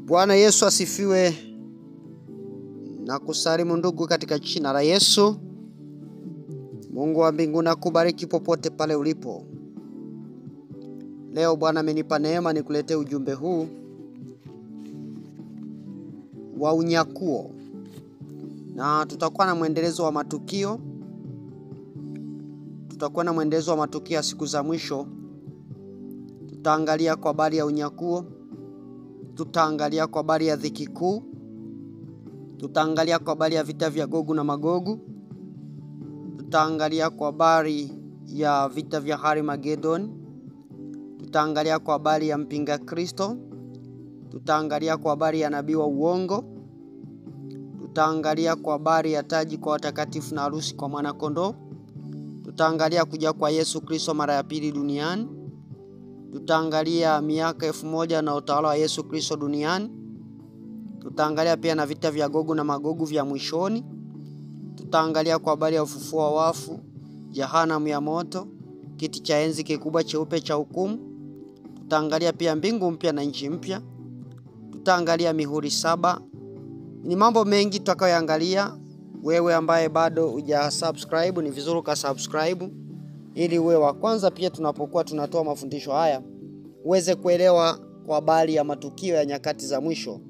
Bwana Yesu asifiwe. Na kusalimu ndugu katika jina la Yesu. Mungu wa mbinguni akubariki popote pale ulipo. Leo Bwana amenipa neema nikuletee ujumbe huu wa unyakuo. Na tutakuwa na mwendelezo wa matukio. Tutakuwa na mwendelezo wa matukio ya siku za mwisho. Tutaangalia kwa habari ya unyakuo. Tutaangalia kwa habari ya dhiki kuu. Tutaangalia kwa habari ya vita vya Gogu na Magogu. Tutaangalia kwa habari ya vita vya Harmagedon. Tutaangalia kwa habari ya mpinga Kristo. Tutaangalia kwa habari ya nabii wa uongo. Tutaangalia kwa habari ya taji kwa watakatifu na harusi kwa mwana kondoo. Tutaangalia kuja kwa Yesu Kristo mara ya pili duniani. Tutaangalia miaka 1000 na utawala wa Yesu Kristo duniani. Tutaangalia pia na vita vya Gogu na Magogu vya mwishoni. Tutaangalia kwa habari ya ufufuo wa wafu, jehanamu ya moto, kiti cha enzi kikubwa cheupe cha hukumu. Tutaangalia pia mbingu mpya na nchi mpya. Tutaangalia mihuri 7. Ni mambo mengi tutakayoangalia. Wewe ambaye bado hujasubscribe, ni vizuri ukasubscribe ili uwe wa kwanza pia tunapokuwa tunatoa mafundisho haya uweze kuelewa kwa habari ya matukio ya nyakati za mwisho.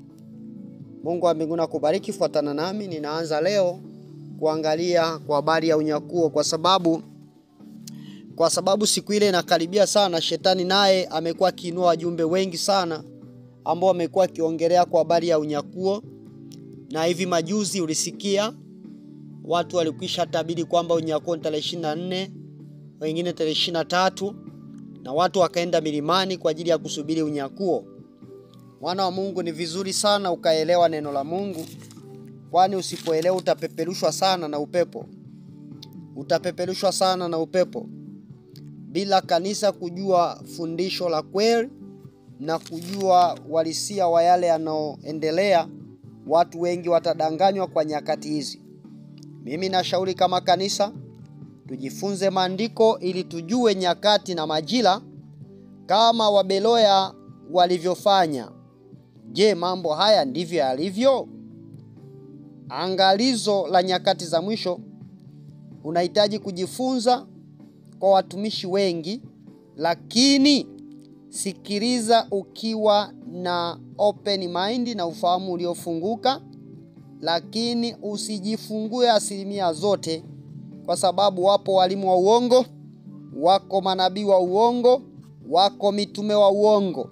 Mungu wa mbinguni akubariki. Fuatana nami. Ninaanza leo kuangalia kwa habari ya unyakuo kwa sababu siku ile inakaribia sana. Shetani naye amekuwa akiinua wajumbe wengi sana ambao wamekuwa kiongelea kwa habari ya unyakuo. Na hivi majuzi ulisikia watu walikwisha tabiri kwamba unyakuo ni tarehe 24, wengine tarehe 23, na watu wakaenda milimani kwa ajili ya kusubiri unyakuo. Mwana wa Mungu, ni vizuri sana ukaelewa neno la Mungu, kwani usipoelewa utapeperushwa sana na upepo. Utapeperushwa sana na upepo. Bila kanisa kujua fundisho la kweli na kujua walisia wa yale yanayoendelea, watu wengi watadanganywa kwa nyakati hizi. Mimi nashauri kama kanisa tujifunze maandiko ili tujue nyakati na majira kama Wabeloya walivyofanya. Je, mambo haya ndivyo yalivyo? Angalizo la nyakati za mwisho unahitaji kujifunza kwa watumishi wengi, lakini sikiliza ukiwa na open mind na ufahamu uliofunguka, lakini usijifungue asilimia zote, kwa sababu wapo walimu wa uongo, wako manabii wa uongo, wako mitume wa uongo.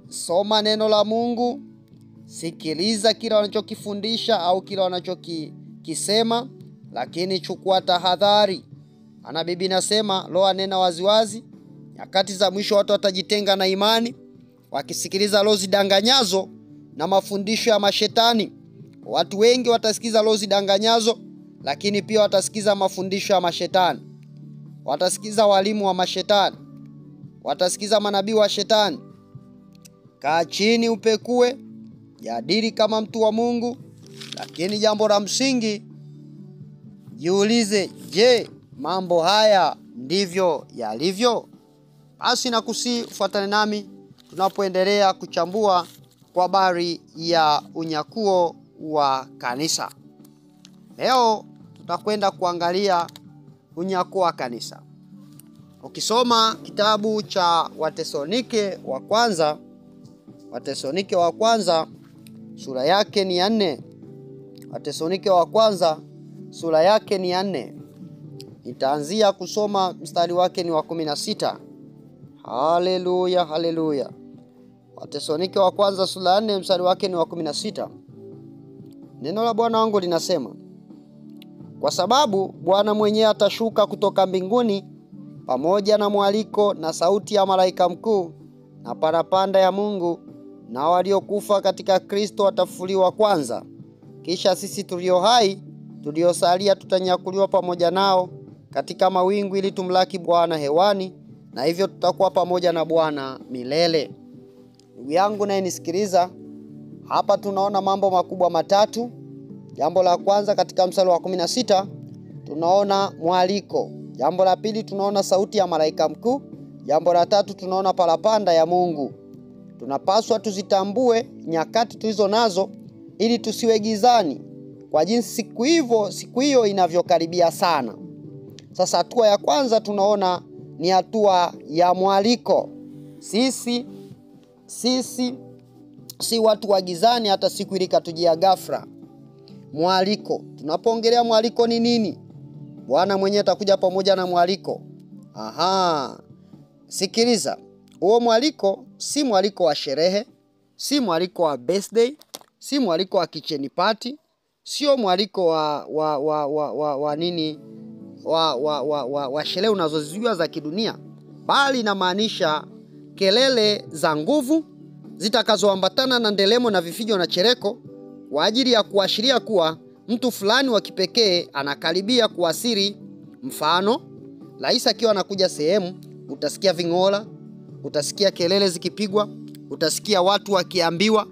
Soma neno la Mungu, sikiliza kila wanachokifundisha au kila wanachokisema, lakini chukua tahadhari. Ana Biblia inasema, Roho anena waziwazi, nyakati za mwisho watu watajitenga na imani, wakisikiliza roho zidanganyazo na mafundisho ya mashetani. Watu wengi watasikiza roho zidanganyazo, lakini pia watasikiza mafundisho ya mashetani. Watasikiza walimu wa mashetani, watasikiza manabii wa shetani. Kaa chini upekue, jadili kama mtu wa Mungu, lakini jambo la msingi jiulize, je, mambo haya ndivyo yalivyo? Basi nakusihi ufuatane nami tunapoendelea kuchambua kwa habari ya unyakuo wa kanisa. Leo tutakwenda kuangalia unyakuo wa kanisa. Ukisoma kitabu cha Wathesalonike wa kwanza sura yake ni 4. Wathesalonike wa kwanza sura yake ni 4. Nitaanzia kusoma mstari wake ni wa 16. Haleluya, haleluya. Wathesalonike wa kwanza sura 4 mstari wake ni wa 16. Neno la Bwana wangu linasema, kwa sababu Bwana mwenyewe atashuka kutoka mbinguni pamoja na mwaliko na sauti ya malaika mkuu na parapanda ya Mungu, na waliokufa katika Kristo watafufuliwa kwanza. Kisha sisi tulio hai tuliosalia tutanyakuliwa pamoja nao katika mawingu ili tumlaki Bwana hewani, na hivyo tutakuwa pamoja na Bwana milele. Ndugu yangu naye nisikiliza, hapa tunaona mambo makubwa matatu. Jambo la kwanza, katika mstari wa 16 tunaona mwaliko. Jambo la pili, tunaona sauti ya malaika mkuu. Jambo la tatu, tunaona parapanda ya Mungu. Tunapaswa tuzitambue nyakati tulizo nazo ili tusiwe gizani kwa jinsi siku hiyo inavyokaribia sana. Sasa hatua ya kwanza tunaona ni hatua ya mwaliko. Sisi si watu wa gizani hata siku ile ikatujia ghafla. Mwaliko. Tunapoongelea mwaliko ni nini? Bwana mwenyewe atakuja pamoja na mwaliko. Sikiliza. Huo mwaliko si mwaliko wa sherehe, si mwaliko wa birthday, si mwaliko wa kitchen party, sio mwaliko wa nini wa sherehe unazozijua za kidunia, bali inamaanisha kelele za nguvu zitakazoambatana na ndelemo na vifijo na chereko kwa ajili ya kuashiria kuwa mtu fulani wa kipekee anakaribia kuwasili. Mfano, rais akiwa anakuja sehemu, utasikia ving'ola, utasikia kelele zikipigwa, utasikia watu wakiambiwa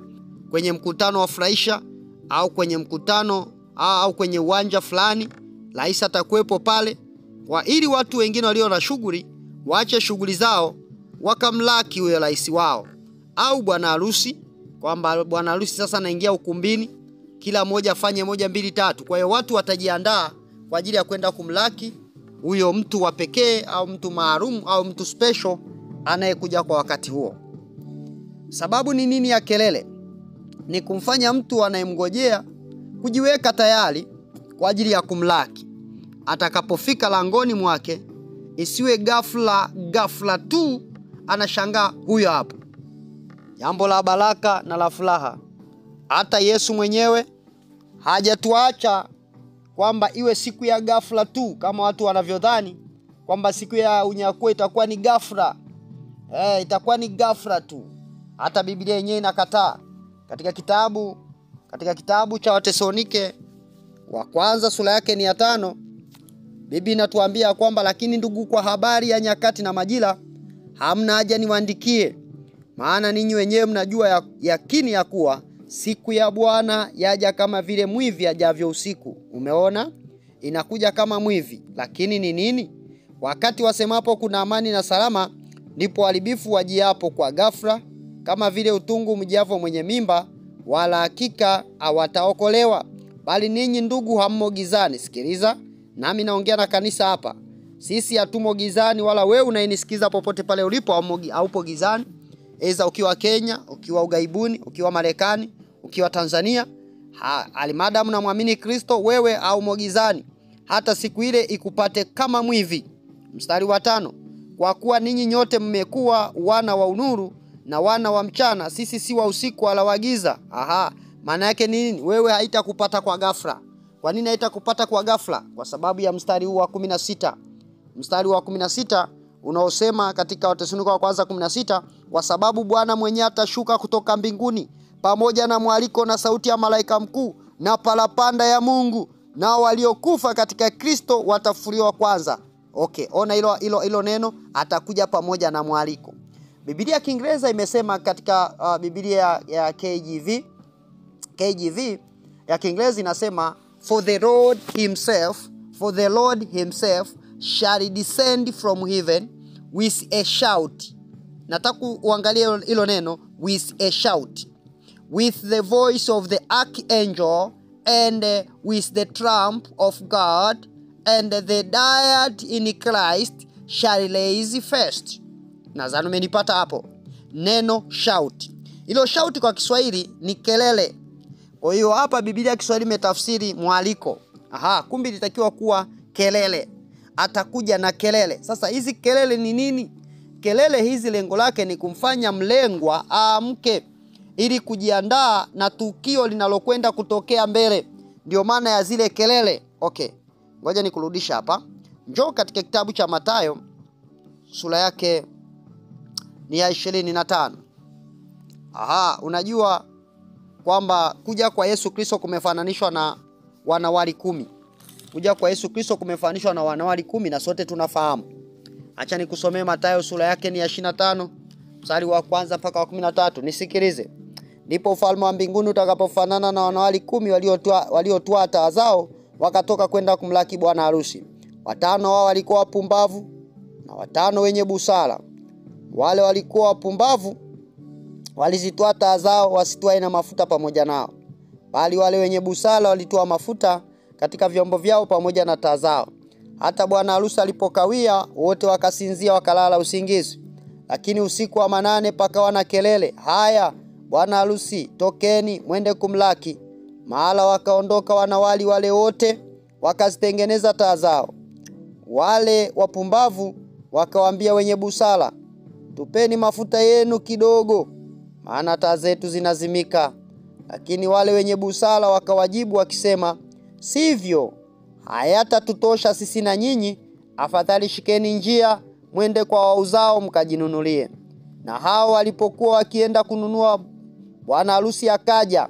kwenye mkutano wa furahisha au kwenye mkutano au kwenye uwanja fulani, rais atakuwepo pale, kwa ili watu wengine walio na shughuli waache shughuli zao wakamlaki huyo rais wao. Au bwana harusi, kwamba bwana harusi sasa anaingia ukumbini, kila mmoja afanye 1 2 3. Kwa hiyo watu watajiandaa kwa ajili ya kwenda kumlaki huyo mtu wa pekee au mtu maalum au mtu special anayekuja kwa wakati huo. Sababu ni nini ya kelele? Ni kumfanya mtu anayemngojea kujiweka tayari kwa ajili ya kumlaki. Atakapofika langoni mwake, isiwe ghafla tu anashangaa huyo hapo. Jambo la baraka na la furaha. Hata Yesu mwenyewe hajatuacha kwamba iwe siku ya ghafla tu kama watu wanavyodhani kwamba siku ya unyakuo itakuwa ni ghafla. Itakuwa ni ghafla tu. Hata Biblia yenyewe inakataa. Katika kitabu cha Wathesalonike wa kwanza sura yake ni ya 5, Biblia inatuambia kwamba lakini ndugu, kwa habari ya nyakati na majira hamna haja niwaandikie, maana ninyi wenyewe mnajua yakini ya kuwa siku ya Bwana yaja kama vile mwivi ajavyo usiku. Umeona? Inakuja kama mwivi. Lakini ni nini? Wakati wasemapo kuna amani na salama, ndipo uharibifu wajiapo kwa ghafla, kama vile utungu mjavyo mwenye mimba, wala hakika hawataokolewa. Bali ninyi ndugu hammo gizani. Sikiliza, nami naongea na kanisa hapa. Sisi hatumo gizani, wala wewe unayenisikiza popote pale ulipo haupo gizani. Eza ukiwa Kenya, ukiwa ugaibuni, ukiwa Marekani, ukiwa Tanzania, alimadamu na muamini Kristo, wewe haumo gizani hata siku ile ikupate kama mwivi. Mstari wa 5, kwa kuwa ninyi nyote mmekuwa wana wa nuru na wana wa mchana, sisi si wa usiku wala wa giza. Maana yake nini? Wewe haitakupata kwa ghafla. Kwa nini haitakupata kwa ghafla? Kwa sababu ya mstari huu wa 16. Mstari wa 16 unaosema katika Wathesalonike wa kwanza 16, kwa sababu Bwana mwenyewe atashuka kutoka mbinguni pamoja na mwaliko na sauti ya malaika mkuu na parapanda ya Mungu, nao waliokufa katika Kristo watafufuliwa kwanza. Ona hilo neno, atakuja pamoja na mwaliko. Biblia ya Kiingereza imesema katika Biblia ya KJV ya Kiingereza inasema, for the Lord himself shall descend from heaven with a shout. Nataka uangalie hilo neno, with a shout, with the voice of the archangel, and with the trump of God, and the dead in Christ shall rise first. Nadhani umenipata hapo. Neno shout. Hilo shout kwa Kiswahili ni kelele. Kwa hiyo hapa Biblia ya Kiswahili imetafsiri mwaliko. Kumbe litakiwa kuwa kelele. Atakuja na kelele. Sasa hizi kelele ni nini? Kelele hizi lengo lake ni kumfanya mlengwa aamke ili kujiandaa na tukio linalokwenda kutokea mbele. Ndio maana ya zile kelele. Ngoja nikurudisha hapa. Njoo katika kitabu cha Mathayo sura yake ni ya 25. Unajua kwamba kuja kwa Yesu Kristo kumefananishwa na wanawali 10. Kuja kwa Yesu Kristo kumefananishwa na wanawali 10 na sote tunafahamu. Acha nikusomee Mathayo sura yake ni ya 25, mstari wa 1 mpaka wa 13. Nisikilize. Ndipo ufalme wa mbinguni utakapofanana na wanawali 10 waliotoa taa zao wakatoka kwenda kumlaki bwana harusi. 5 wao walikuwa wapumbavu na 5 wenye busara. Wale walikuwa wapumbavu walizitoa taa zao wasitwae na mafuta pamoja nao, bali wale wenye busara walitoa mafuta katika vyombo vyao pamoja na taa zao. Hata bwana harusi alipokawia, wote wakasinzia wakalala usingizi. Lakini usiku wa manane pakawa na kelele, haya bwana harusi, tokeni mwende kumlaki. Mahala wakaondoka wanawali wale wote, wakazitengeneza taa zao. Wale wapumbavu wakawaambia wenye busara, tupeni mafuta yenu kidogo, maana taa zetu zinazimika. Lakini wale wenye busara wakawajibu wakisema, sivyo, hayatatutosha sisi na nyinyi, afadhali shikeni njia mwende kwa wauzao mkajinunulie. Na hao walipokuwa wakienda kununua, bwana harusi akaja,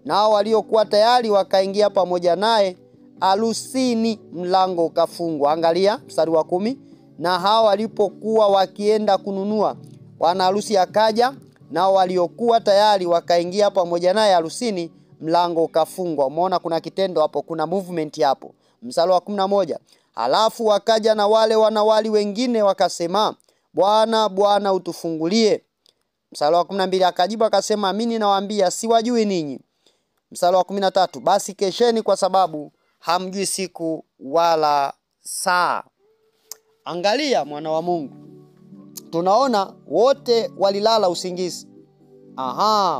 nao waliokuwa tayari wakaingia pamoja naye harusini, mlango ukafungwa. Angalia mstari wa 10. Na hao walipokuwa wakienda kununua, bwana harusi akaja, nao waliokuwa tayari wakaingia pamoja naye harusini, mlango ukafungwa. Umeona kuna kitendo hapo, kuna movement hapo. Mstari wa 11. Halafu wakaja na wale wanawali wengine wakasema, Bwana, Bwana, utufungulie. Mstari wa 12. Akajibu akasema, amini nawaambia, siwajui ninyi. Mstari wa 13. Basi kesheni, kwa sababu hamjui siku wala saa. Angalia mwana wa Mungu, tunaona wote walilala usingizi.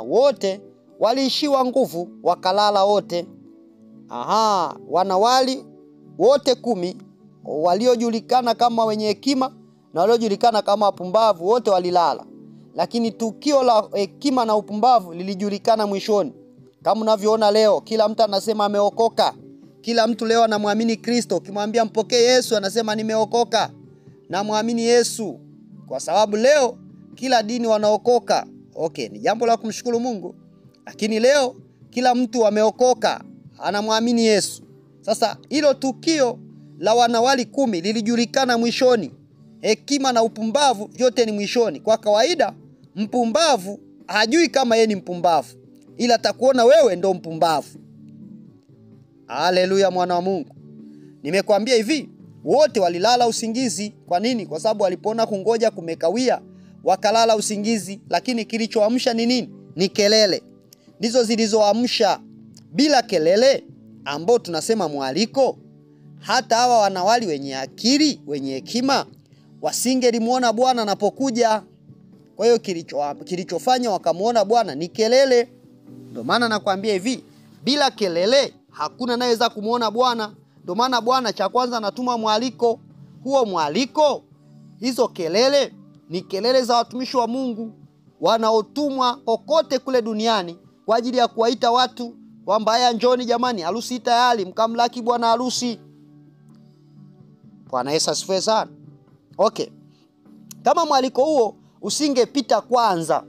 Wote waliishiwa nguvu wakalala wote. Wanawali wote 10 waliojulikana kama wenye hekima na waliojulikana kama wapumbavu wote walilala. Lakini tukio la hekima na upumbavu lilijulikana mwishoni. Kama unavyoona leo, kila mtu anasema ameokoka. Kila mtu leo anamwamini Kristo. Ukimwambia mpokee Yesu, anasema nimeokoka, namwamini Yesu. Kwa sababu leo kila dini wanaokoka. Ni jambo la kumshukuru Mungu. Lakini leo kila mtu ameokoka, anamwamini Yesu. Sasa hilo tukio la wanawali 10 lilijulikana mwishoni. Hekima na upumbavu vyote ni mwishoni. Kwa kawaida mpumbavu hajui kama yeye ni mpumbavu, ila atakuona wewe ndo mpumbavu. Haleluya mwana wa Mungu. Nimekwambia hivi, wote walilala usingizi. Kwa nini? Kwa sababu walipoona kungoja kumekawia, wakalala usingizi. Lakini kilichoamsha ni nini? Ni kelele. Ndizo zilizoamsha. Bila kelele, ambao tunasema mwaliko, hata hawa wanawali wenye akili, wenye hekima, wasingelimuona Bwana anapokuja. Kwa hiyo kilichofanya wakamuona Bwana ni kelele. Ndio maana nakwambia hivi, bila kelele hakuna anayeweza kumuona Bwana. Ndio maana Bwana cha kwanza anatuma mwaliko. Huo mwaliko, hizo kelele ni kelele za watumishi wa Mungu wanaotumwa kokote kule duniani kwa ajili ya kuwaita watu kwamba haya njoni jamani, harusi tayari, mkamlaki bwana harusi. Bwana Yesu asifiwe sana. Kama mwaliko huo usingepita kwanza,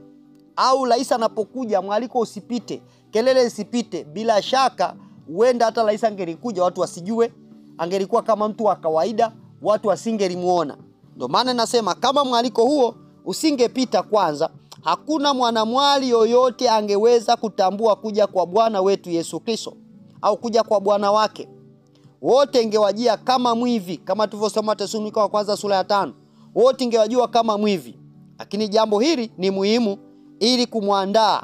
au rais anapokuja mwaliko usipite, kelele isipite, bila shaka huenda hata rais angelikuja watu wasijue, angelikuwa kama mtu wa kawaida, watu wasingelimuona. Ndio maana nasema kama mwaliko huo usingepita kwanza, hakuna mwanamwali yoyote angeweza kutambua kuja kwa Bwana wetu Yesu Kristo au kuja kwa Bwana wake. Wote ingewajia kama mwivi, kama tulivyosoma Tesalonika wa kwanza sura ya 5. Wote ingewajua kama mwivi. Lakini jambo hili ni muhimu ili kumwandaa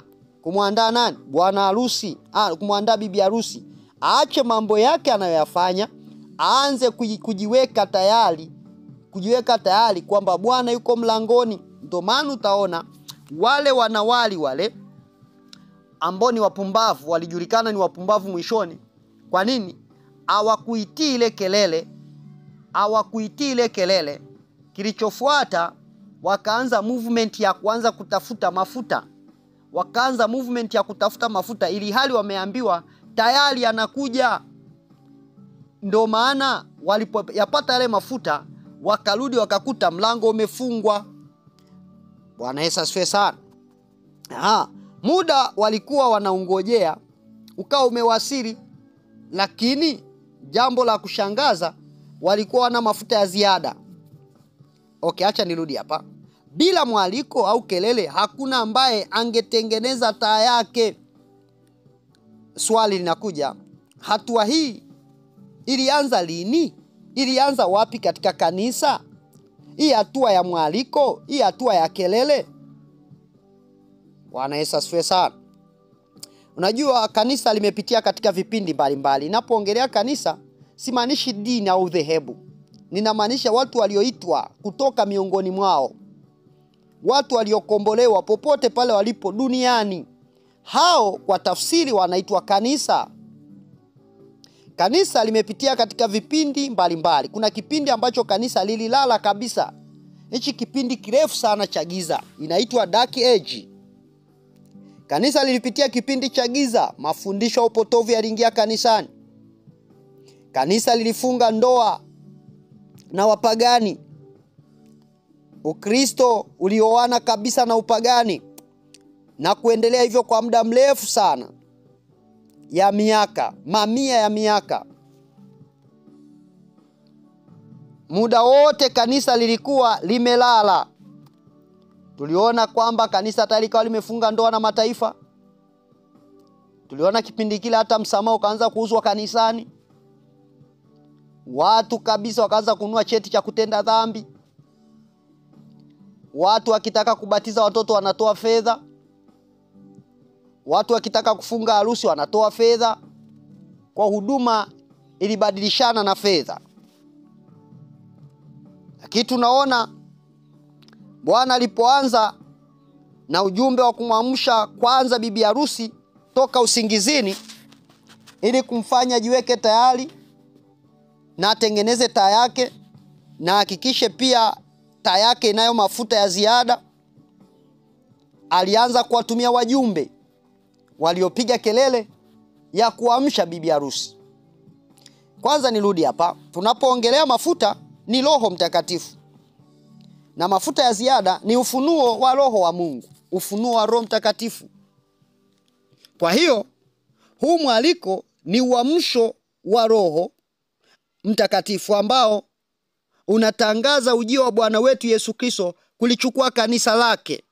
nani? Bwana harusi, kumwandaa bibi harusi. Aache mambo yake anayoyafanya, aanze kujiweka tayari kwamba Bwana yuko mlangoni. Ndio maana utaona wale wanawali wale ambao ni wapumbavu walijulikana ni wapumbavu mwishoni. Kwa nini? Hawakuitii ile kelele. Kilichofuata, wakaanza movement ya kuanza kutafuta mafuta. Ili hali wameambiwa tayari anakuja. Ndio maana walipoyapata yale mafuta, wakarudi wakakuta mlango umefungwa. Bwana Yesu asifiwe sana. Muda walikuwa wanaungojea ukao umewasili, lakini jambo la kushangaza, walikuwa wana mafuta ya ziada. Acha nirudi hapa. Bila mwaliko au kelele, hakuna ambaye angetengeneza taa yake. Swali linakuja, hatua hii ilianza lini? Ilianza wapi katika kanisa? Hii hatua ya mwaliko, hii hatua ya kelele. Bwana Yesu asifiwe sana. Unajua kanisa limepitia katika vipindi mbalimbali. Ninapoongelea kanisa simaanishi dini au dhehebu. Ninamaanisha watu walioitwa kutoka miongoni mwao. Watu waliokombolewa popote pale walipo duniani. Hao kwa tafsiri wanaitwa kanisa. Kanisa limepitia katika vipindi mbalimbali. Kuna kipindi ambacho kanisa lililala kabisa. Hichi kipindi kirefu sana cha giza, inaitwa Dark Age. Kanisa lilipitia kipindi cha giza, mafundisho ya upotovu yaliingia kanisani. Kanisa lilifunga ndoa na wapagani. Ukristo ulioana kabisa na upagani na kuendelea hivyo kwa muda mrefu sana ya miaka, mamia ya miaka. Muda wote kanisa lilikuwa limelala. Tuliona kwamba kanisa tayari likawa limefunga ndoa na mataifa. Tuliona kipindi kile hata msamaha ukaanza kuuzwa kanisani. Watu kabisa wakaanza kununua cheti cha kutenda dhambi. Watu wakitaka kubatiza watoto wanatoa fedha. Watu wakitaka kufunga harusi wanatoa fedha. Kwa huduma ilibadilishana na fedha. Lakini tunaona Bwana alipoanza na ujumbe wa kumwamsha kwanza bibi harusi toka usingizini ili kumfanya jiweke tayari na atengeneze taa yake na hakikishe pia taa yake inayo mafuta ya ziada. Alianza kuwatumia wajumbe waliopiga kelele ya kuamsha bibi harusi. Kwanza nirudi hapa, tunapoongelea mafuta ni Roho Mtakatifu. Na mafuta ya ziada ni ufunuo wa Roho wa Mungu, ufunuo wa Roho Mtakatifu. Kwa hiyo huu mwaliko ni uamsho wa Roho Mtakatifu ambao unatangaza ujio wa Bwana wetu Yesu Kristo kulichukua kanisa lake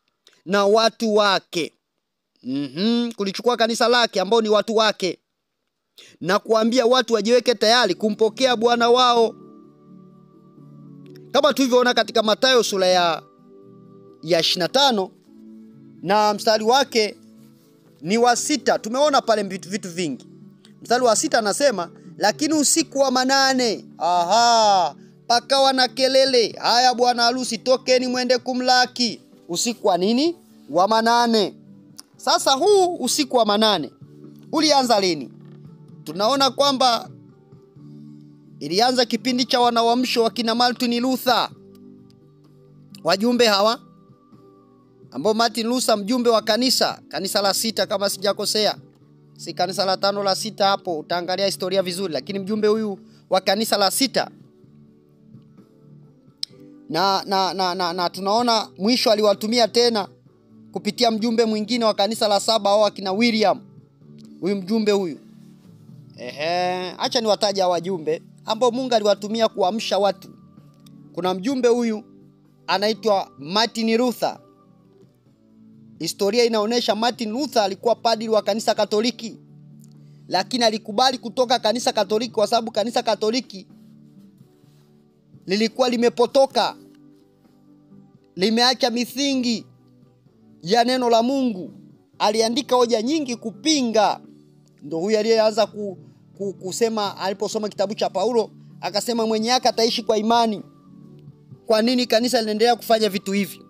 na watu wake. Kulichukua kanisa lake ambao ni watu wake na kuambia watu wajiweke tayari kumpokea Bwana wao. Kama tulivyoona katika Mathayo sura ya 25 na mstari wake ni wa 6. Tumeona pale vitu vingi. Mstari wa 6 anasema, lakini usiku wa manane, pakawa na kelele, haya bwana harusi tokeni mwende kumlaki. Usiku wa nini? Wa manane. Sasa huu usiku wa manane ulianza lini? Tunaona kwamba ilianza kipindi cha wanawamsho wa kina Martin Luther. Wajumbe hawa ambao Martin Luther mjumbe wa kanisa la 6 kama sijakosea. Si kanisa la 5 la 6 hapo, utaangalia historia vizuri, lakini mjumbe huyu wa kanisa la 6. Na tunaona mwisho aliwatumia tena kupitia mjumbe mwingine wa kanisa la 7 au akina William. Huyu mjumbe huyu. Acha niwataje wajumbe ambao Mungu aliwatumia kuamsha watu. Kuna mjumbe huyu anaitwa Martin Luther. Historia inaonyesha Martin Luther alikuwa padri wa kanisa Katoliki, lakini alikubali kutoka kanisa Katoliki kwa sababu kanisa Katoliki lilikuwa limepotoka, limeacha misingi ya neno la Mungu. Aliandika hoja nyingi kupinga. Ndio huyu aliyeanza kusema aliposoma kitabu cha Paulo, akasema mwenye haki ataishi kwa imani. Kwa nini kanisa linaendelea kufanya vitu hivi?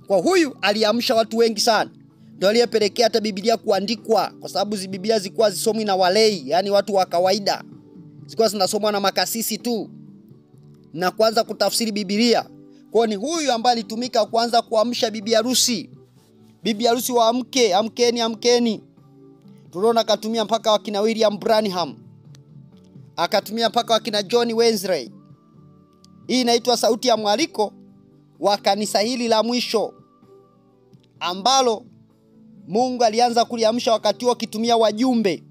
Kwa huyu aliamsha watu wengi sana. Ndio aliyepelekea hata Biblia kuandikwa, kwa sababu Biblia zilikuwa zisomwi na walei, yani watu wa kawaida. Zilikuwa zinasomwa na makasisi tu. Na kuanza kutafsiri Biblia. Kwa ni huyu ambaye alitumika kuanza kuamsha bibi harusi. Bibi harusi waamke, amkeni. Tunaona akatumia mpaka wakina William Branham. Akatumia mpaka wakina John Wesley. Hii inaitwa sauti ya mwaliko wa kanisa hili la mwisho, ambalo Mungu alianza kuliamsha wakati huo akitumia wajumbe.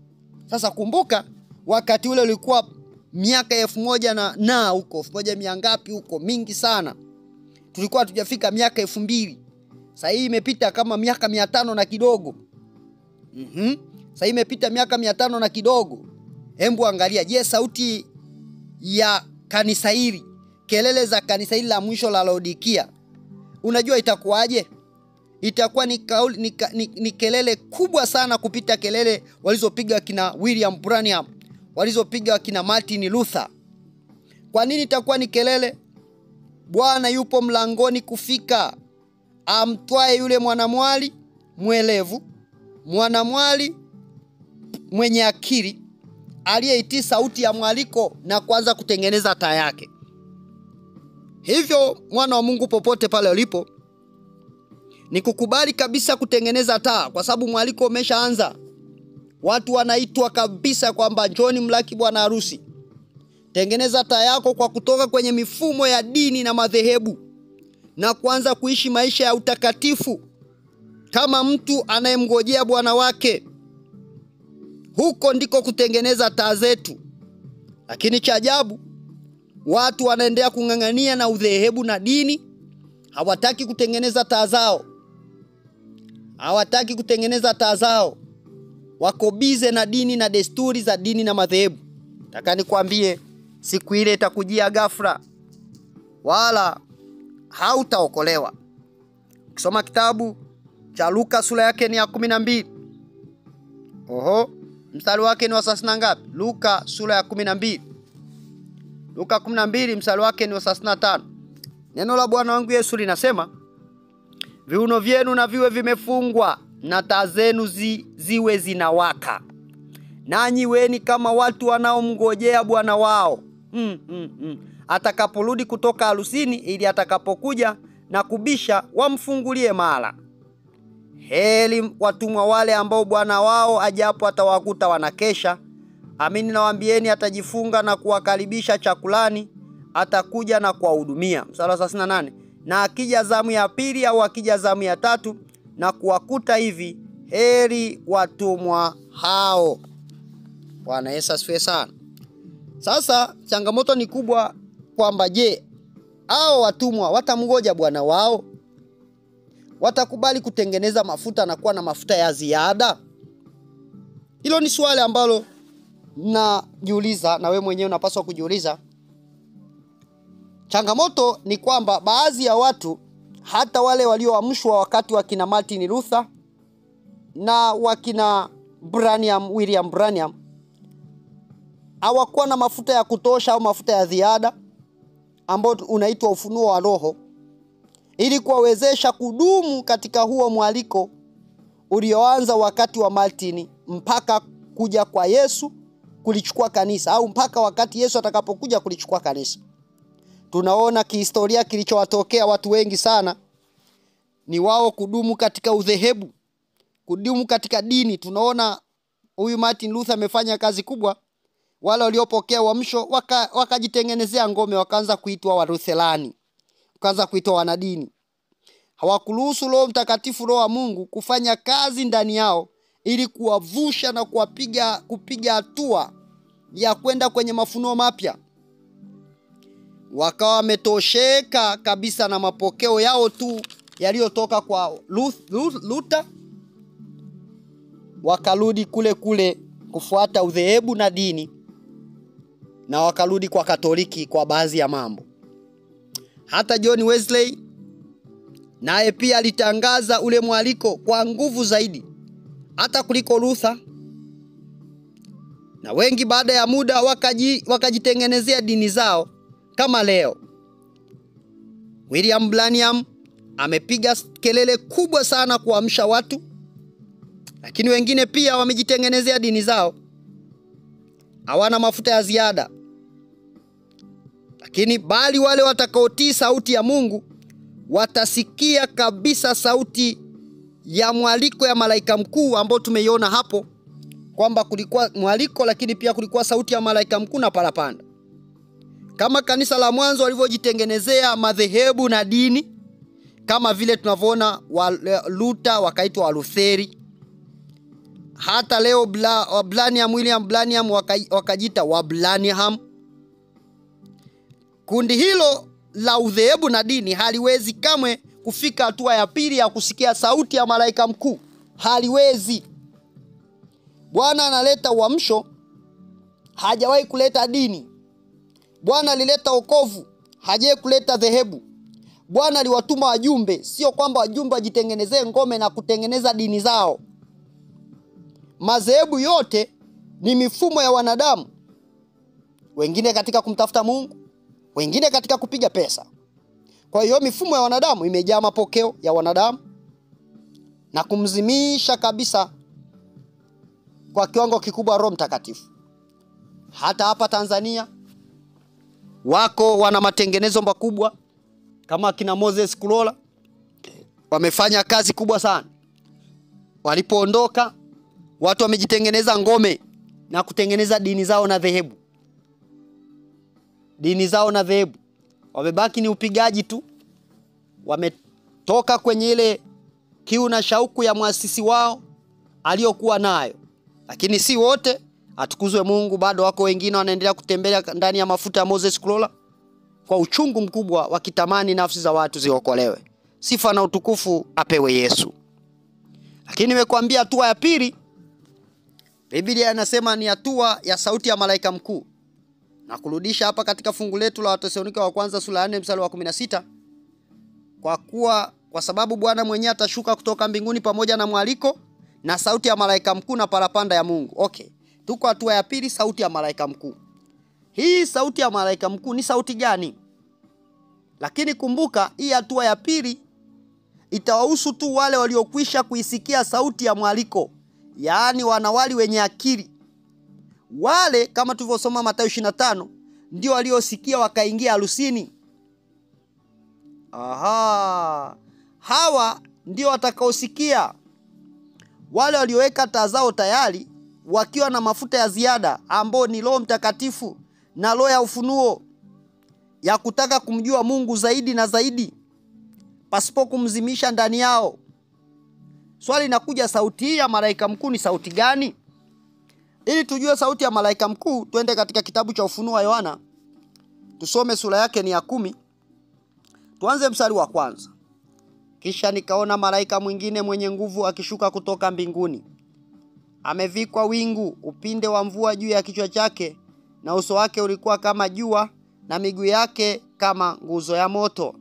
Sasa kumbuka wakati ule ulikuwa miaka 1000 na huko 1000 ngapi huko, mingi sana. Tulikuwa hatujafika miaka 2000. Sasa hii imepita kama miaka 500 na kidogo. Sasa imepita miaka 500 na kidogo. Hebu angalia, je, sauti ya kanisa hili, kelele za kanisa hili la mwisho la Laodikia, unajua itakuwaje? itakuwa ni kelele kubwa sana kupita kelele walizopiga kina William Branham, walizopiga kina Martin Luther. Kwa nini itakuwa ni kelele? Bwana yupo mlangoni kufika, amtwae yule mwanamwali mwelevu, mwanamwali mwenye akili, aliyeitii sauti ya mwaliko na kuanza kutengeneza taa yake. Hivyo mwana wa Mungu, popote pale ulipo, ni kukubali kabisa kutengeneza taa, kwa sababu mwaliko umeshaanza. Watu wanaitwa kabisa kwamba njoni mlaki bwana harusi. Tengeneza taa yako kwa kutoka kwenye mifumo ya dini na madhehebu na kuanza kuishi maisha ya utakatifu kama mtu anayemngojea bwana wake. Huko ndiko kutengeneza taa zetu. Lakini cha ajabu, watu wanaendelea kung'ang'ania na udhehebu na dini, hawataki kutengeneza taa zao. Hawataki kutengeneza taa zao. Wako bize na dini na desturi za dini na madhehebu. Nataka nikwambie, siku ile itakujia ghafla, wala hautaokolewa. Ukisoma kitabu cha Luka sura yake ni ya 12. Mstari wake ni wa sasa ngapi? Luka sura ya 12. Luka 12 mstari wake ni wa 35. Neno la Bwana wangu Yesu linasema, viuno vyenu na viwe vimefungwa na taa zenu ziwe zinawaka. Nanyi weni kama watu wanaomngojea bwana wao atakaporudi kutoka harusini, ili atakapokuja na kubisha wamfungulie mara. Heri watumwa wale ambao bwana wao ajapo atawakuta wanakesha. Amini nawaambieni, atajifunga na kuwakaribisha chakulani, atakuja na kuwahudumia. Mstari wa 38. Na akija zamu ya pili au akija zamu ya tatu na kuwakuta hivi, heri watumwa hao. Bwana Yesu asifiwe sana. Sasa changamoto ni kubwa kwamba je, hao watumwa watamngoja bwana wao? Watakubali kutengeneza mafuta na kuwa na mafuta ya ziada? Hilo ni swali ambalo najiuliza, na wewe mwenyewe unapaswa kujiuliza. Changamoto ni kwamba baadhi ya watu, hata wale walioamshwa wakati wa kina Martin Luther na wakina William Branham, hawakuwa na mafuta ya kutosha au mafuta ya ziada ambao unaitwa ufunuo wa Roho, ili kuwawezesha kudumu katika huo mwaliko ulioanza wakati wa Martin mpaka kuja kwa Yesu kulichukua kanisa, au mpaka wakati Yesu atakapokuja kulichukua kanisa. Tunaona kihistoria kilichowatokea watu wengi sana ni wao kudumu katika udhehebu, kudumu katika dini. Tunaona huyu Martin Luther amefanya kazi kubwa. Wale waliopokea uamsho wakajitengenezea ngome, wakaanza kuitwa Waruthelani, wakaanza kuitwa wanadini. Hawakuruhusu Roho Mtakatifu, Roho wa Mungu, kufanya kazi ndani yao ili kuwavusha na kupiga hatua ya kwenda kwenye mafunuo mapya. Wakawa wametosheka kabisa na mapokeo yao tu yaliyotoka kwa Luther, wakarudi kule kufuata udhehebu na dini, na wakarudi kwa Katoliki kwa baadhi ya mambo. Hata John Wesley naye pia alitangaza ule mwaliko kwa nguvu zaidi hata kuliko Luther, na wengi baada ya muda wakajitengenezea dini zao kama leo. William Branham amepiga kelele kubwa sana kuamsha watu, lakini wengine pia wamejitengenezea dini zao. Hawana mafuta ya ziada. Lakini bali wale watakaotii sauti ya Mungu watasikia kabisa sauti ya mwaliko ya malaika mkuu, ambao tumeiona hapo kwamba kulikuwa mwaliko, lakini pia kulikuwa sauti ya malaika mkuu na parapanda. Kama kanisa la mwanzo walivyojitengenezea madhehebu na dini, kama vile tunavyoona Luther wakaitwa Walutheri, hata leo William Branham wakajiita wa Branham. Kundi hilo la udhehebu na dini haliwezi kamwe kufika hatua ya pili ya kusikia sauti ya malaika mkuu. Haliwezi. Bwana analeta uamsho, hajawahi kuleta dini. Bwana alileta wokovu, hajawahi kuleta dhehebu. Bwana aliwatuma wajumbe, sio kwamba wajumbe wajitengenezee ngome na kutengeneza dini zao. Madhehebu yote ni mifumo ya wanadamu. Wengine katika kumtafuta Mungu, wengine katika kupiga pesa. Kwa hiyo mifumo ya wanadamu imejaa mapokeo ya wanadamu na kumzimisha kabisa kwa kiwango kikubwa Roho Mtakatifu. Hata hapa Tanzania wako wana matengenezo makubwa kama kina Moses Kulola, wamefanya kazi kubwa sana. Walipoondoka watu wamejitengeneza ngome na kutengeneza dini zao na dhehebu. Dini zao na dhehebu. Wamebaki ni upigaji tu. Wametoka kwenye ile kiu na shauku ya muasisi wao aliyokuwa nayo. Lakini si wote, atukuzwe Mungu, bado wako wengine wanaendelea kutembea ndani ya mafuta ya Moses Kulola kwa uchungu mkubwa wakitamani nafsi za watu ziokolewe. Sifa na utukufu apewe Yesu. Lakini nimekuambia hatua ya pili, Biblia inasema ni hatua ya sauti ya malaika mkuu. Na kurudisha hapa katika fungu letu la Wathesalonike wa kwanza sura ya 4 mstari wa 16. Kwa sababu Bwana mwenyewe atashuka kutoka mbinguni pamoja na mwaliko na sauti ya malaika mkuu na parapanda ya Mungu. Okay. Tuko hatua ya pili, sauti ya malaika mkuu. Hii sauti ya malaika mkuu ni sauti gani? Lakini kumbuka hii hatua ya pili itawahusu tu wale waliokwisha kuisikia sauti ya mwaliko. Yaani wanawali wenye akili. Wale kama tulivyosoma Mathayo 25 ndio waliosikia wakaingia harusini. Hawa ndio watakaosikia. Wale walioweka taa zao tayari wakiwa na mafuta ya ziada ambao ni Roho Mtakatifu na roho ya ufunuo ya kutaka kumjua Mungu zaidi na zaidi pasipo kumzimisha ndani yao. Swali linakuja, sauti hii ya malaika mkuu ni sauti gani? Ili tujue sauti ya malaika mkuu, twende katika kitabu cha Ufunuo wa Yohana. Tusome sura yake ni ya 10. Tuanze mstari wa kwanza. Kisha nikaona malaika mwingine mwenye nguvu akishuka kutoka mbinguni. Amevikwa wingu upinde wa mvua juu ya kichwa chake, na uso wake ulikuwa kama jua na miguu yake kama nguzo ya moto.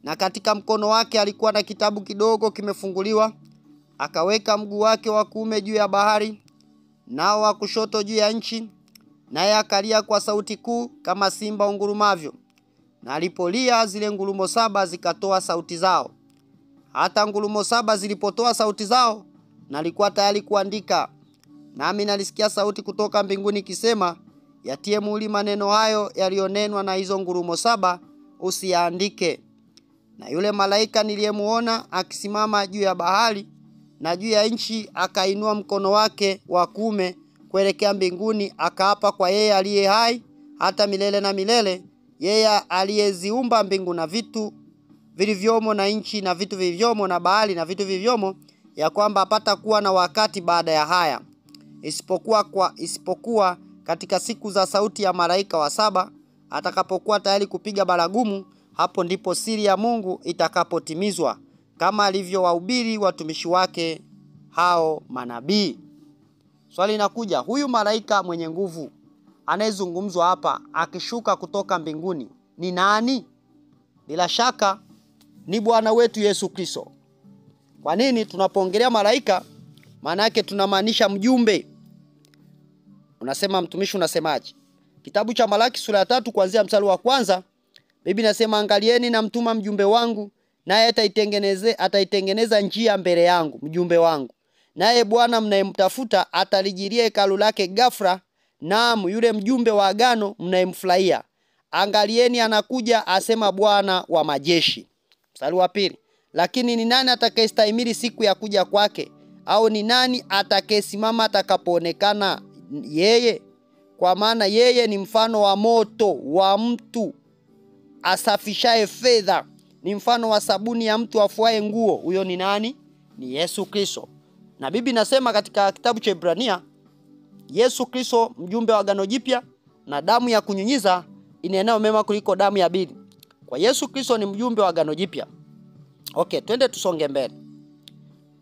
Na katika mkono wake alikuwa na kitabu kidogo kimefunguliwa. Akaweka mguu wake wa kuume juu ya bahari, nao wa kushoto juu ya nchi, naye akalia kwa sauti kuu kama simba ungurumavyo. Na alipolia zile ngurumo 7 zikatoa sauti zao. Hata ngurumo 7 zilipotoa sauti zao, nalikuwa tayari kuandika. Nami nalisikia sauti kutoka mbinguni ikisema, yatie muhuri maneno hayo yaliyonenwa na hizo ngurumo 7, usiyaandike. Na yule malaika niliyemuona akisimama juu ya bahari na juu ya nchi akainua mkono wake wa kuume kuelekea mbinguni, akaapa kwa yeye aliye hai hata milele na milele, yeye aliyeziumba mbingu na vitu vilivyomo na nchi na vitu vilivyomo na bahari na vitu vilivyomo, ya kwamba hapata kuwa na wakati baada ya haya, isipokuwa katika siku za sauti ya malaika wa 7 atakapokuwa tayari kupiga baragumu. Hapo ndipo siri ya Mungu itakapotimizwa, kama alivyowahubiri watumishi wake hao manabii. Swali linakuja, huyu malaika mwenye nguvu anayezungumzwa hapa akishuka kutoka mbinguni ni nani? Bila shaka ni Bwana wetu Yesu Kristo. Kwa nini tunapoongelea malaika? Maana yake tunamaanisha mjumbe. Unasema mtumishi, unasemaje? Kitabu cha Malaki sura ya 3 kuanzia mstari wa kwanza, Biblia inasema, angalieni na mtuma mjumbe wangu, naye ataitengeneza njia mbele yangu. Mjumbe wangu, naye Bwana mnayemtafuta atalijiria hekalu lake ghafla, naam, yule mjumbe wa agano mnayemfurahia. Angalieni anakuja, asema Bwana wa majeshi. Mstari wa 2, lakini ni nani atakayestahimili siku ya kuja kwake? Au ni nani atakayesimama atakapoonekana yeye? Kwa maana yeye ni mfano wa moto wa mtu asafishaye fedha, ni mfano wa sabuni ya mtu afuaye nguo. Huyo ni nani? Ni Yesu Kristo. Na Biblia inasema katika kitabu cha Ibrania, Yesu Kristo mjumbe wa agano jipya, na damu ya kunyunyiza inenayo mema kuliko damu ya bili. Kwa Yesu Kristo ni mjumbe wa agano jipya. Okay, twende tusonge mbele.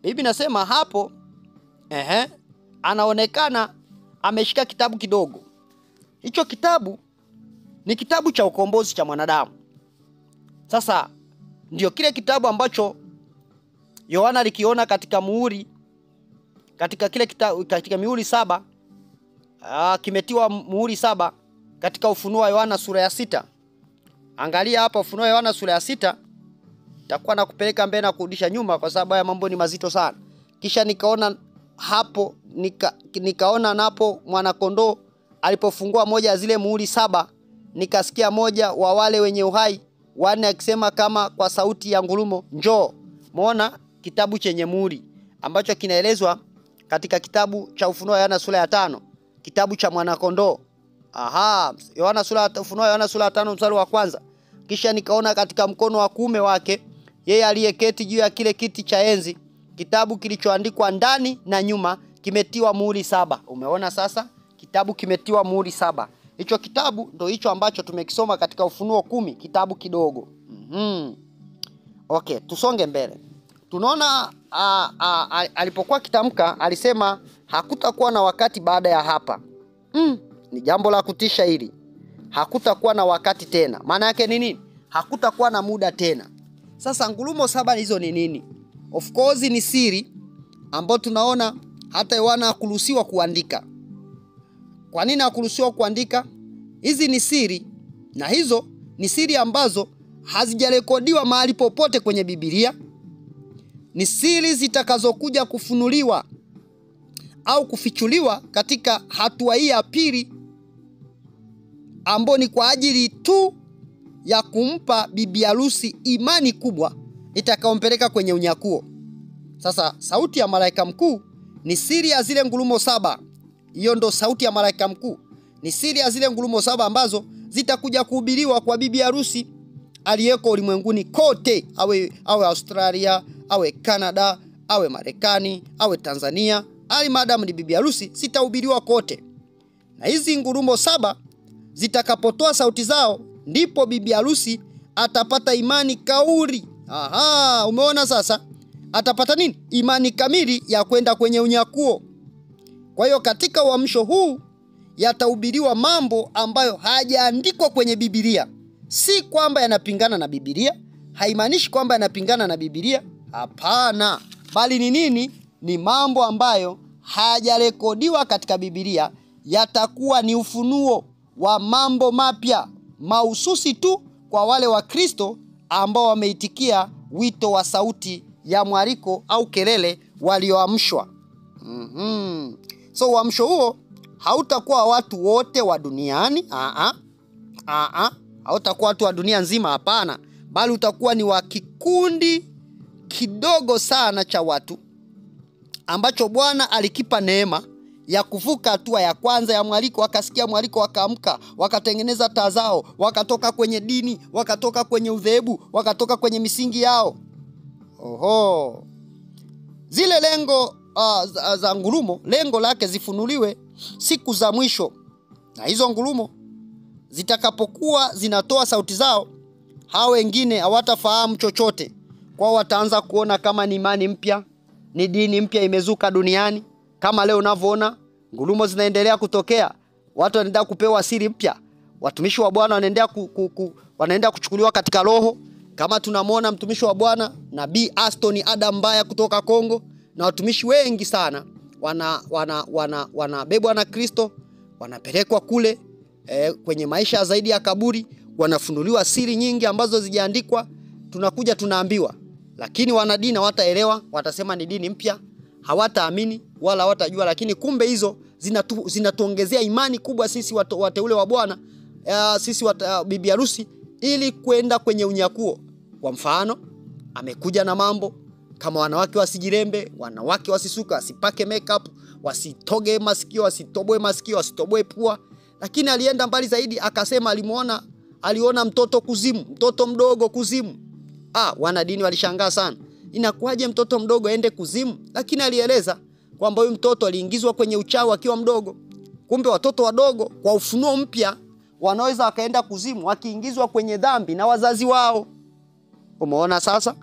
Biblia inasema hapo anaonekana ameshika kitabu kidogo. Hicho kitabu ni kitabu cha ukombozi cha mwanadamu. Sasa ndio kile kitabu ambacho Yohana alikiona katika muhuri, katika kile kitabu, katika mihuri 7, kimetiwa muhuri 7 katika Ufunuo wa Yohana sura ya 6. Angalia hapa Ufunuo wa Yohana sura ya 6. Nitakuwa nakupeleka mbele na kurudisha nyuma kwa sababu haya mambo ni mazito sana. Kisha nikaona hapo nikaona napo mwana kondoo alipofungua moja ya zile muhuri 7, nikasikia moja wa wale wenye uhai wanne akisema kama kwa sauti ya ngurumo, njoo. Muona kitabu chenye muhuri ambacho kinaelezwa katika kitabu cha Ufunuo wa Yohana sura ya 5, kitabu cha mwana kondoo. Ufunuo wa Yohana sura ya 5 mstari wa 1. Kisha nikaona katika mkono wa kuume wake yeye aliyeketi juu ya kile kiti cha enzi kitabu kilichoandikwa ndani na nyuma, kimetiwa muhuri 7. Umeona sasa? Kitabu kimetiwa muhuri 7. Hicho kitabu ndio hicho ambacho tumekisoma katika Ufunuo 10, kitabu kidogo. Okay, tusonge mbele. Tunaona alipokuwa kitamka alisema hakutakuwa na wakati baada ya hapa. Ni jambo la kutisha hili. Hakutakuwa na wakati tena. Maana yake ni nini? Hakutakuwa na muda tena. Sasa ngurumo 7 hizo ni nini? Of course ni siri ambayo tunaona hata Yohana hakuruhusiwa kuandika. Kwa nini hakuruhusiwa kuandika? Hizi ni siri, na hizo ni siri ambazo hazijarekodiwa mahali popote kwenye Biblia. Ni siri zitakazokuja kufunuliwa au kufichuliwa katika hatua hii ya pili, ambayo ni kwa ajili tu ya kumpa bibi harusi imani kubwa itakayompeleka kwenye unyakuo. Sasa sauti ya malaika mkuu ni siri ya zile ngurumo 7. Hiyo ndo sauti ya malaika mkuu. Ni siri ya zile ngurumo 7 ambazo zitakuja kuhubiriwa kwa bibi harusi aliyeko ulimwenguni kote, awe Australia, awe Canada, awe Marekani, awe Tanzania. Madam ni bibi harusi, zitahubiriwa kote. Na hizi ngurumo 7 zitakapotoa sauti zao, ndipo bibi harusi atapata imani kauri. Umeona sasa? Atapata nini? Imani kamili ya kwenda kwenye unyakuo. Kwa hiyo katika uamsho huu yatahubiriwa mambo ambayo hayajaandikwa kwenye Biblia. Si kwamba yanapingana na Biblia, haimaanishi kwamba yanapingana na Biblia. Hapana, bali ni nini? Ni mambo ambayo hayajarekodiwa katika Biblia. Yatakuwa ni ufunuo wa mambo mapya mahususi tu kwa wale wa Kristo ambao wameitikia wito wa sauti ya mwaliko au kelele walioamshwa. So uamsho huo hautakuwa watu wote wa duniani. Hautakuwa watu wa dunia nzima, hapana, bali utakuwa ni wa kikundi kidogo sana cha watu ambacho Bwana alikipa neema ya kuvuka hatua ya kwanza ya mwaliko. Wakasikia mwaliko, wakaamka, wakatengeneza taa zao, wakatoka kwenye dini, wakatoka kwenye udhehebu, wakatoka kwenye misingi yao. Zile lengo za ngurumo, lengo lake zifunuliwe siku za mwisho. Na hizo ngurumo zitakapokuwa zinatoa sauti zao, hao wengine hawatafahamu chochote. Kwao wataanza kuona kama ni imani mpya, ni dini mpya imezuka duniani. Kama leo unavyoona ngurumo zinaendelea kutokea, watu wanaendelea kupewa siri mpya. Watumishi wa Bwana wanaendelea kuchukuliwa katika roho. Kama tunamwona mtumishi wa Bwana Nabii Aston Adam Mbaya kutoka Kongo, na watumishi wengi sana wanabebwa na Kristo, wanapelekwa kule kwenye maisha zaidi ya kaburi, wanafunuliwa siri nyingi ambazo zijaandikwa. Tunakuja tunaambiwa, lakini wanadini hawataelewa, watasema ni dini mpya, hawataamini wala hawatajua. Lakini kumbe hizo zinatuongezea imani kubwa sisi wateule wa Bwana, sisi bibi harusi, ili kwenda kwenye unyakuo. Kwa mfano, amekuja na mambo kama wanawake wasijirembe, wanawake wasisuka, wasipake makeup, wasitoge masikio, wasitoboe masikio, wasitoboe pua. Lakini alienda mbali zaidi, akasema aliona mtoto kuzimu, mtoto mdogo kuzimu. Wanadini walishangaa sana. Inakuwaje mtoto mdogo aende kuzimu? Lakini alieleza kwamba huyu mtoto aliingizwa kwenye uchawi akiwa mdogo. Kumbe watoto wadogo kwa ufunuo mpya wanaweza wakaenda kuzimu wakiingizwa kwenye dhambi na wazazi wao. Umeona sasa?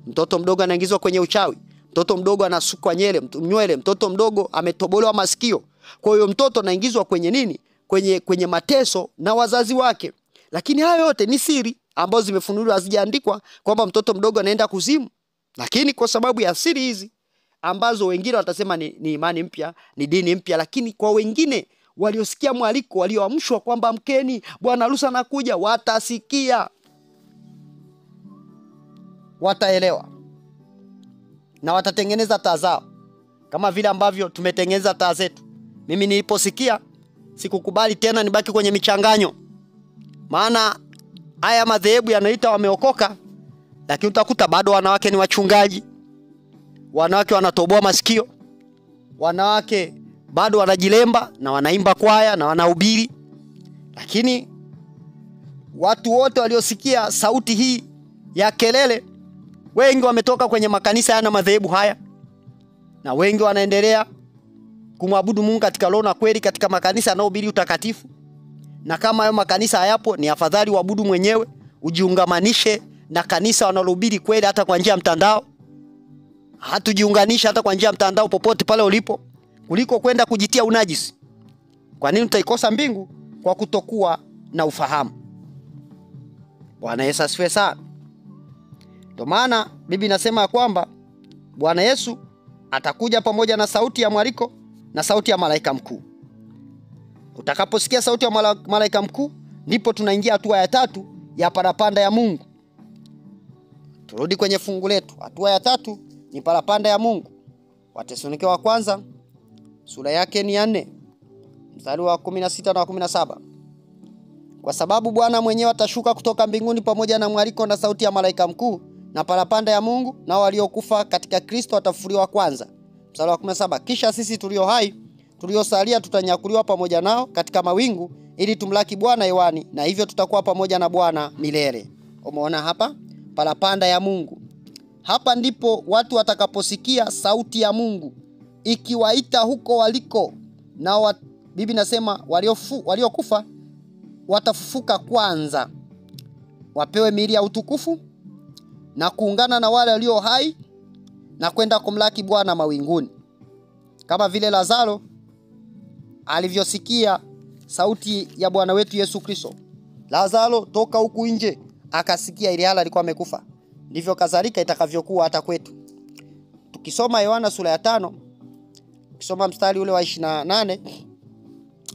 Mtoto mdogo anaingizwa kwenye uchawi, mtoto mdogo anasukwa nywele, mtoto mdogo ametobolewa masikio. Kwa hiyo mtoto anaingizwa kwenye nini? Kwenye mateso na wazazi wake. Lakini hayo yote ni siri. ambazo zimefunuliwa hazijaandikwa kwamba mtoto mdogo anaenda kuzimu. Lakini kwa sababu ya siri hizi ambazo wengine watasema ni imani mpya, ni dini mpya, lakini kwa wengine waliosikia mwaliko, walioamshwa kwamba mkeni, bwana harusi anakuja, watasikia, wataelewa na watatengeneza taa zao kama vile ambavyo tumetengeneza taa zetu. Mimi niliposikia sikukubali tena nibaki kwenye michanganyo, maana haya madhehebu yanaita wameokoka, lakini utakuta bado wanawake ni wachungaji, wanawake wanatoboa masikio, wanawake bado wanajilemba na wanaimba kwaya na wanahubiri. Lakini watu wote waliosikia sauti hii ya kelele, wengi wametoka kwenye makanisa yana madhehebu haya, na wengi wanaendelea kumwabudu Mungu katika roho na kweli katika makanisa yanayohubiri utakatifu. Na kama hayo makanisa hayapo, ni afadhali uabudu mwenyewe, ujiungamanishe na kanisa wanalohubiri kweli hata kwa njia ya mtandao. Hatujiunganisha hata kwa njia ya mtandao popote pale ulipo, kuliko kwenda kujitia unajisi. Kwa nini utaikosa mbingu? Kwa kutokuwa na ufahamu. Bwana Yesu asifiwe sana. Ndio maana Biblia inasema kwamba Bwana Yesu atakuja pamoja na sauti ya mwaliko na sauti ya malaika mkuu. Utakaposikia sauti ya malaika mkuu, ndipo tunaingia hatua ya tatu ya parapanda ya Mungu. Turudi kwenye fungu letu. Hatua ya tatu ni parapanda ya Mungu. Wathesalonike wa kwanza sura yake ni 4 mstari wa 16 na wa 17. Kwa sababu Bwana mwenyewe atashuka kutoka mbinguni pamoja na mwaliko na sauti ya malaika mkuu na parapanda ya Mungu, na waliokufa katika Kristo watafufuliwa kwanza. Mstari wa 17. Kisha sisi tulio hai tuliosalia tutanyakuliwa pamoja nao katika mawingu ili tumlaki Bwana hewani, na hivyo tutakuwa pamoja na Bwana milele. Umeona hapa parapanda ya Mungu. Hapa ndipo watu watakaposikia sauti ya Mungu ikiwaita huko waliko, na Biblia inasema waliokufa watafufuka kwanza, wapewe miili ya utukufu na kuungana na wale walio hai na kwenda kumlaki Bwana mawinguni. Kama vile Lazaro alivyosikia sauti ya Bwana wetu Yesu Kristo, Lazaro toka huku nje, akasikia ile hali alikuwa amekufa. Ndivyo kadhalika itakavyokuwa hata kwetu. Tukisoma Yohana sura ya 5, tukisoma mstari ule wa 28,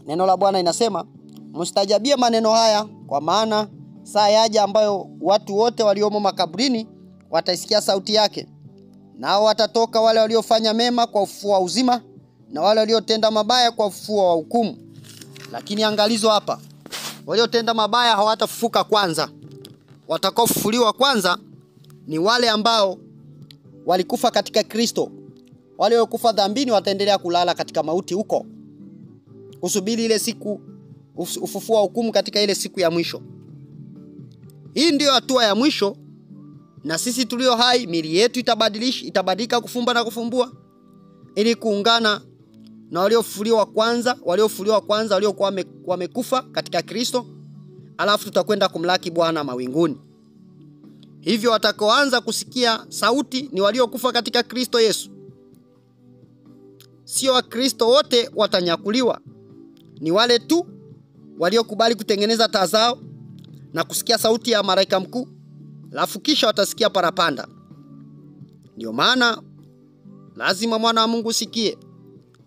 neno la Bwana inasema, mstajabie maneno haya, kwa maana saa yaja ambayo watu wote waliomo makaburini wataisikia sauti yake. Nao watatoka, wale waliofanya mema kwa ufufuo wa uzima, na wale waliotenda mabaya kwa ufufuo wa hukumu. Lakini angalizo hapa, waliotenda mabaya hawatafufuka kwanza. Watakaofufuliwa kwanza ni wale ambao walikufa katika Kristo. Wale waliokufa dhambini wataendelea kulala katika mauti huko, kusubiri ile siku ufufuo wa hukumu katika ile siku ya mwisho. Hii ndio hatua ya mwisho, na sisi tulio hai miili yetu itabadilika kufumba na kufumbua ili kuungana na waliofufuliwa kwanza, waliokuwa wamekufa katika Kristo, alafu tutakwenda kumlaki Bwana mawinguni. Hivyo watakaoanza kusikia sauti ni waliokufa katika Kristo Yesu. Sio Wakristo wote watanyakuliwa, ni wale tu waliokubali kutengeneza taa zao na kusikia sauti ya malaika mkuu, alafu kisha watasikia parapanda. Ndio maana lazima mwana wa Mungu sikie.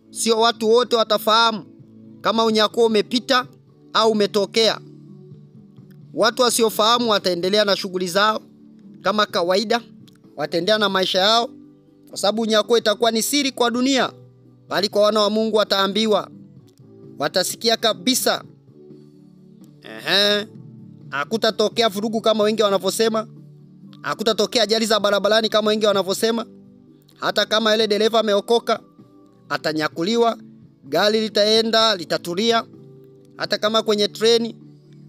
Sio watu wote watafahamu kama unyakuo umepita au umetokea. Watu wasiofahamu wataendelea na shughuli zao kama kawaida, wataendelea na maisha yao, kwa sababu unyakuo itakuwa ni siri kwa dunia, bali kwa wana wa Mungu wataambiwa, watasikia kabisa. Hakutatokea vurugu kama wengi wanavyosema, hakutatokea ajali za barabarani kama wengi wanavyosema. Hata kama ile dereva ameokoka, atanyakuliwa, gari litaenda, litatulia. Hata kama kwenye treni,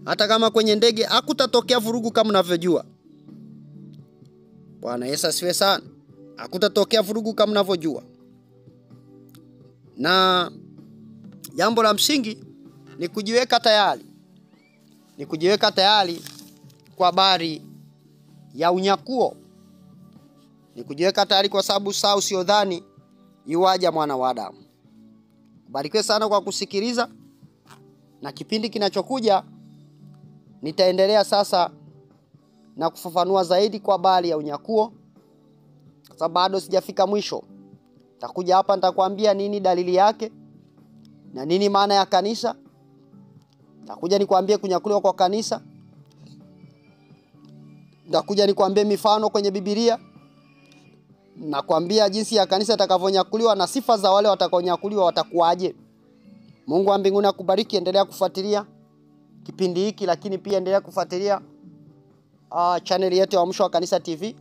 hata kama kwenye ndege, hakutatokea vurugu kama unavyojua. Bwana Yesu asifiwe sana. Hakutatokea vurugu kama unavyojua. Na jambo la msingi ni kujiweka tayari. Ni kujiweka tayari kwa habari ya unyakuo. Ni kujiweka tayari kwa sababu saa usiodhani yuaja mwana wa Adamu. Barikiwe sana kwa kusikiliza, na kipindi kinachokuja nitaendelea sasa na kufafanua zaidi kwa habari ya unyakuo. Sasa bado sijafika mwisho. Nitakuja hapa nitakwambia nini dalili yake na nini maana ya kanisa. Nitakuja nikwambie kunyakuliwa kwa kanisa. Nitakuja nikwambie mifano kwenye Biblia. Nakwambia jinsi ya kanisa itakavonyakuliwa na sifa za wale watakaonyakuliwa watakuwaje. Mungu wa mbinguni akubariki. Endelea kufuatilia kipindi hiki, lakini pia endelea kufuatilia channel yetu ya Uamsho wa Kanisa TV.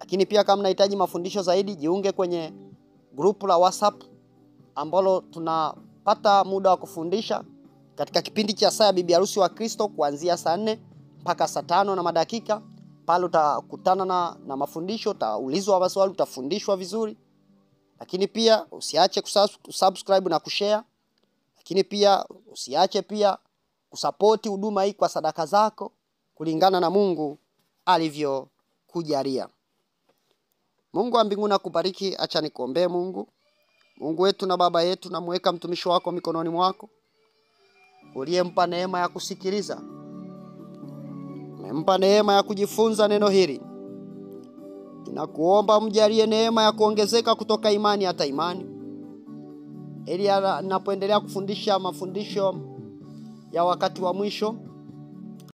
Lakini pia kama unahitaji mafundisho zaidi, jiunge kwenye grupu la WhatsApp ambalo tunapata muda wa kufundisha katika kipindi cha saa ya bibi harusi wa Kristo kuanzia saa 4 mpaka saa 5 na madakika. Pale utakutana na mafundisho, utaulizwa maswali, utafundishwa vizuri. Lakini pia usiache kusubscribe na kushare. Lakini pia usiache pia kusupport huduma hii kwa sadaka zako kulingana na Mungu alivyokujalia. Mungu wa mbinguni akubariki. Acha nikuombee. Mungu wetu na Baba yetu, namweka mtumishi wako mikononi mwako. Uliyempa neema ya kusikiliza, umempa neema ya kujifunza neno hili. Ninakuomba mjalie neema ya kuongezeka kutoka imani hata imani, ili anapoendelea kufundisha mafundisho ya wakati wa mwisho